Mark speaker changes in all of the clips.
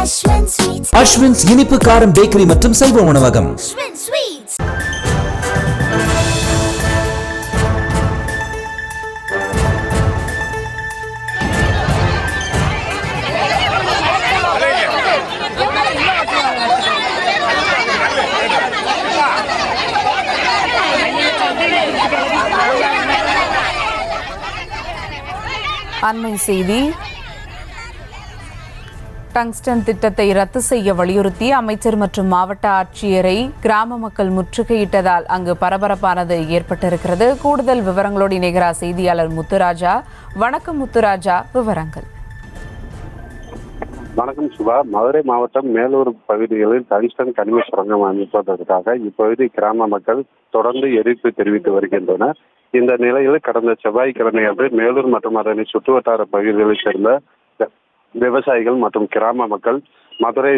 Speaker 1: அஸ்வின்ஸ் இனிப்பு காரம் பேக்கரி மற்றும் செல்வ உணவகம்.
Speaker 2: அண்மை செய்தி. டங்ஸ்டன் திட்டத்தை ரத்து செய்ய வலியுறுத்தி அமைச்சர் மற்றும் மாவட்ட ஆட்சியரை கிராம மக்கள் முற்றுகையிட்டதால் அங்கு பரபரப்பானது ஏற்பட்டிருக்கிறது. கூடுதல் விவரங்களோடு இணைகிறார் செய்தியாளர் முத்துராஜா. வணக்கம் முத்துராஜா, விவரங்கள்.
Speaker 3: வணக்கம் சுபா. மதுரை மாவட்டம் மேலூர் பகுதிகளில் டங்ஸ்டன் கனிம சுரங்கம் அமைப்பதற்காக இப்பகுதி கிராம மக்கள் தொடர்ந்து எதிர்ப்பு தெரிவித்து வருகின்றனர். இந்த நிலையில் கடந்த செவ்வாய்க்கிழமை அன்று மேலூர் மற்றும் அதனை சுற்றுவட்டார பகுதிகளைச் சேர்ந்த விவசாயிகள் மற்றும் கிராம மக்கள் மதுரை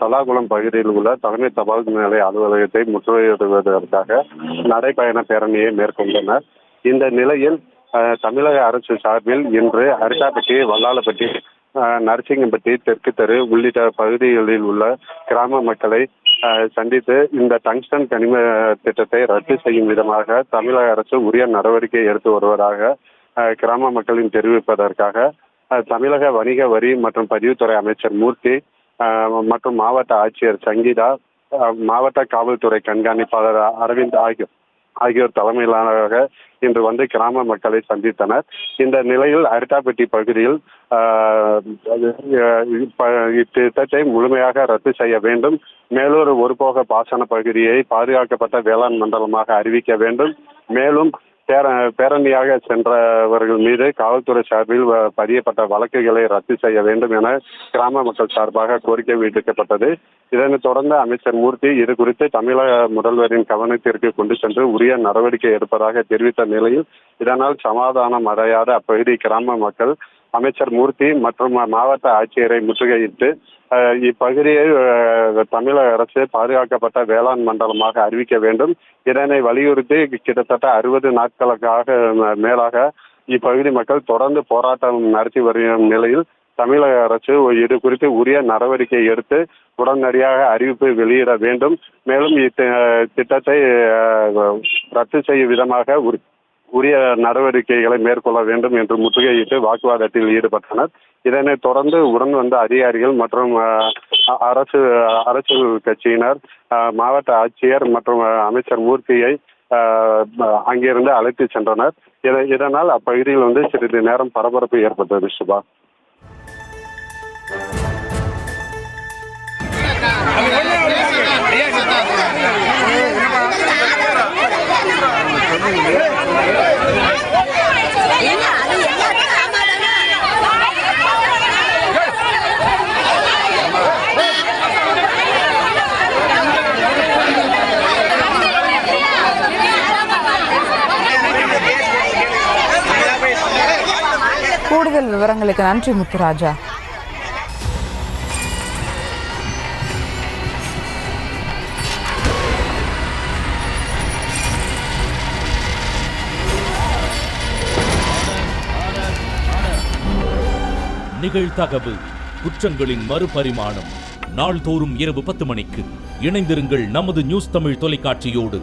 Speaker 3: தலாகுளம் பகுதியில் உள்ள தலைமை தபால் நிலைய அலுவலகத்தை முற்றுகையிடுவதற்காக நடைபயண பேரணியை மேற்கொண்டனர். இந்த நிலையில் தமிழக அரசு சார்பில் இன்று அரிட்டாப்பட்டி, வல்லாளப்பட்டி, நரசிங்கம்பட்டி, தெற்கு தெரு உள்ளிட்ட பகுதிகளில் உள்ள கிராம மக்களை சந்தித்து இந்த டங்ஸ்டன் கனிம திட்டத்தை ரத்து செய்யும் விதமாக தமிழக அரசு உரிய நடவடிக்கை எடுத்து வருவதாக கிராம மக்களின் தெரிவிப்பதற்காக தமிழக வணிக வரி மற்றும் பதிவுத்துறை அமைச்சர் மூர்த்தி மற்றும் மாவட்ட ஆட்சியர் சங்கீதா, மாவட்ட காவல்துறை கண்காணிப்பாளர் அரவிந்த் ஆகியோர் தலைமையிலாக இன்று வந்து கிராம மக்களை சந்தித்தனர். இந்த நிலையில் அரிட்டாப்பட்டி பகுதியில் இத்திட்டத்தை முழுமையாக ரத்து செய்ய வேண்டும், மேலூர் ஒருபோக பாசன பகுதியை பாதுகாக்கப்பட்ட வேளாண் மண்டலமாக அறிவிக்க வேண்டும், மேலும் பேரணியாக சென்றவர்கள் மீது காவல்துறை சார்பில் பதியப்பட்ட வழக்குகளை ரத்து செய்ய வேண்டும் என கிராம மக்கள் சார்பாக கோரிக்கை விடுக்கப்பட்டது. இதனைத் தொடர்ந்து அமைச்சர் மூர்த்தி இது குறித்து தமிழக முதல்வரின் கவனத்திற்கு கொண்டு சென்று உரிய நடவடிக்கை எடுப்பதாக தெரிவித்த நிலையில் இதனால் சமாதானம் அடையாத அப்பகுதி கிராம மக்கள் அமைச்சர் மூர்த்தி மற்றும் மாவட்ட ஆட்சியரை முற்றுகையிட்டு இப்பகுதியை தமிழக அரசு பாதுகாக்கப்பட்ட வேளாண் மண்டலமாக அறிவிக்க வேண்டும். இதனை வலியுறுத்தி கிட்டத்தட்ட 60 நாட்களுக்காக மேலாக இப்பகுதி மக்கள் தொடர்ந்து போராட்டம் நடத்தி வரும் நிலையில் தமிழக அரசு இது குறித்து உரிய நடவடிக்கை எடுத்து உடனடியாக அறிவிப்பு வெளியிட வேண்டும், மேலும் இத்திட்டத்தை ரத்து செய்யும் விதமாக உரிய நடவடிக்கைகளை மேற்கொள்ள வேண்டும் என்று முற்றுகையிட்டு வாக்குவாதத்தில் ஈடுபட்டனர். இதனைத் தொடர்ந்து உடன் வந்த அதிகாரிகள் மற்றும் அரசியல் கட்சியினர் மாவட்ட ஆட்சியர் மற்றும் அமைச்சர் மூர்த்தியை அங்கிருந்து அழைத்து சென்றனர். இதனால் அப்பகுதியில் சிறிது நேரம் பரபரப்பு ஏற்பட்டது. சுபா.
Speaker 2: கூடுதல் விவரங்களுக்கு நன்றி முத்துராஜா.
Speaker 4: நிகழ்தகவு குற்றங்களின் மறுபரிமாணம் நாள்தோறும் இரவு 10 மணிக்கு இணைந்திருங்கள் நமது நியூஸ் தமிழ் தொலைக்காட்சியோடு.